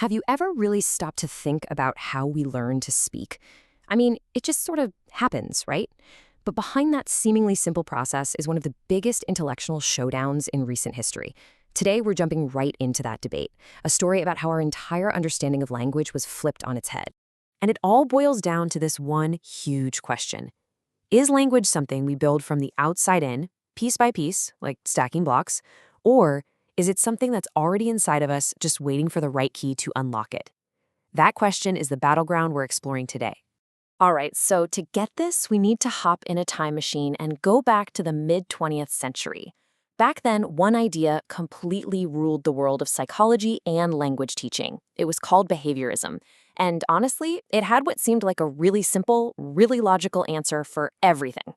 Have you ever really stopped to think about how we learn to speak? I mean, it just sort of happens, right? But behind that seemingly simple process is one of the biggest intellectual showdowns in recent history. Today, we're jumping right into that debate, a story about how our entire understanding of language was flipped on its head. And it all boils down to this one huge question. Is language something we build from the outside in, piece by piece, like stacking blocks, or is it something that's already inside of us, just waiting for the right key to unlock it? That question is the battleground we're exploring today. All right, so to get this, we need to hop in a time machine and go back to the mid-20th century. Back then, one idea completely ruled the world of psychology and language teaching. It was called behaviorism. And honestly, it had what seemed like a really simple, really logical answer for everything.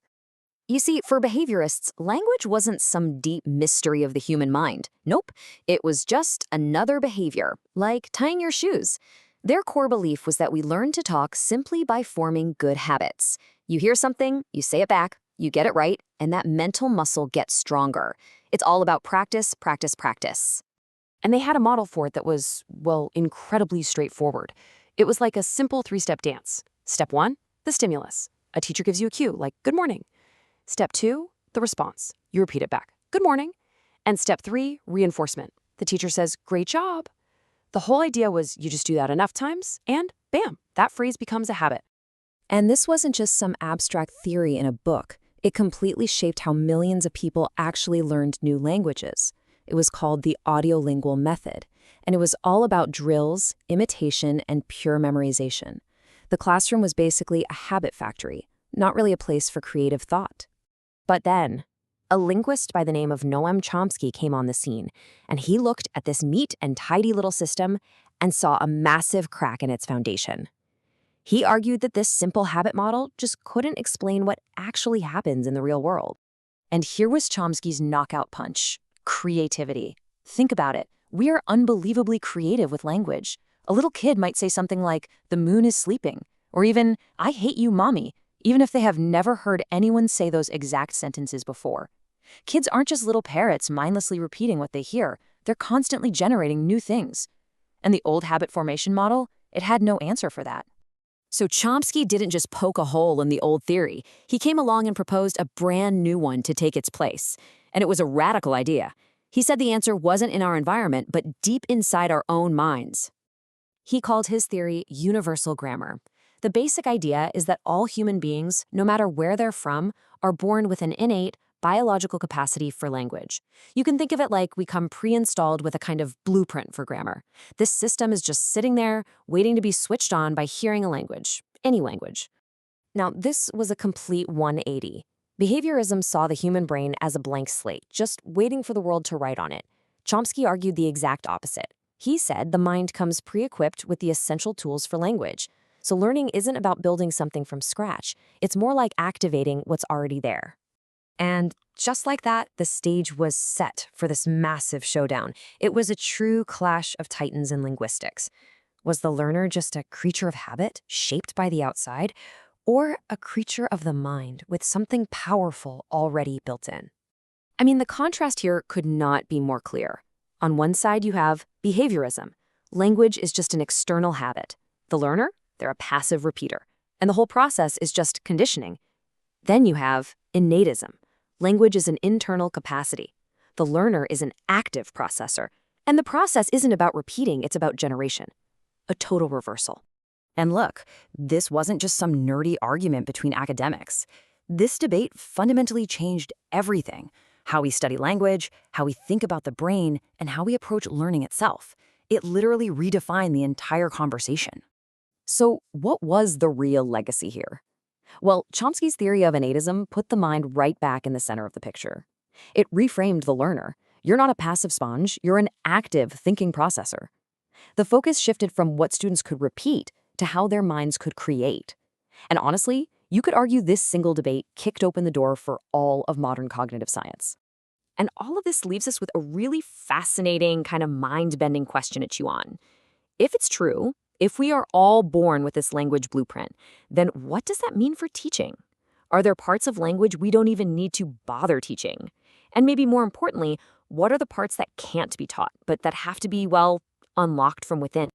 You see, for behaviorists, language wasn't some deep mystery of the human mind. Nope, it was just another behavior, like tying your shoes. Their core belief was that we learn to talk simply by forming good habits. You hear something, you say it back, you get it right, and that mental muscle gets stronger. It's all about practice, practice, practice. And they had a model for it that was, well, incredibly straightforward. It was like a simple three-step dance. Step 1, the stimulus. A teacher gives you a cue, like, good morning. Step 2, the response. You repeat it back, good morning. And step 3, reinforcement. The teacher says, great job. The whole idea was you just do that enough times, and bam, that phrase becomes a habit. And this wasn't just some abstract theory in a book. It completely shaped how millions of people actually learned new languages. It was called the audiolingual method, and it was all about drills, imitation, and pure memorization. The classroom was basically a habit factory, not really a place for creative thought. But then, a linguist by the name of Noam Chomsky came on the scene, and he looked at this neat and tidy little system and saw a massive crack in its foundation. He argued that this simple habit model just couldn't explain what actually happens in the real world. And here was Chomsky's knockout punch: creativity. Think about it. We are unbelievably creative with language. A little kid might say something like, the moon is sleeping, or even, I hate you, mommy, even if they have never heard anyone say those exact sentences before. Kids aren't just little parrots mindlessly repeating what they hear. They're constantly generating new things. And the old habit formation model, it had no answer for that. So Chomsky didn't just poke a hole in the old theory. He came along and proposed a brand new one to take its place. And it was a radical idea. He said the answer wasn't in our environment, but deep inside our own minds. He called his theory universal grammar. The basic idea is that all human beings, no matter where they're from, are born with an innate, biological capacity for language. You can think of it like we come pre-installed with a kind of blueprint for grammar. This system is just sitting there, waiting to be switched on by hearing a language, any language. Now, this was a complete 180. Behaviorism saw the human brain as a blank slate, just waiting for the world to write on it. Chomsky argued the exact opposite. He said the mind comes pre-equipped with the essential tools for language. So learning isn't about building something from scratch. It's more like activating what's already there. And just like that, the stage was set for this massive showdown. It was a true clash of titans in linguistics. Was the learner just a creature of habit, shaped by the outside, or a creature of the mind with something powerful already built in? I mean, the contrast here could not be more clear. On one side, you have behaviorism. Language is just an external habit. The learner, they're a passive repeater. And the whole process is just conditioning. Then you have innatism. Language is an internal capacity. The learner is an active processor. And the process isn't about repeating, it's about generation. A total reversal. And look, this wasn't just some nerdy argument between academics. This debate fundamentally changed everything. How we study language, how we think about the brain, and how we approach learning itself. It literally redefined the entire conversation. So what was the real legacy here? Well, Chomsky's theory of innatism put the mind right back in the center of the picture. It reframed the learner. You're not a passive sponge, you're an active thinking processor. The focus shifted from what students could repeat to how their minds could create. And honestly, you could argue this single debate kicked open the door for all of modern cognitive science. And all of this leaves us with a really fascinating, kind of mind-bending question to chew on. If it's true, if we are all born with this language blueprint, then what does that mean for teaching? Are there parts of language we don't even need to bother teaching? And maybe more importantly, what are the parts that can't be taught, but that have to be, well, unlocked from within?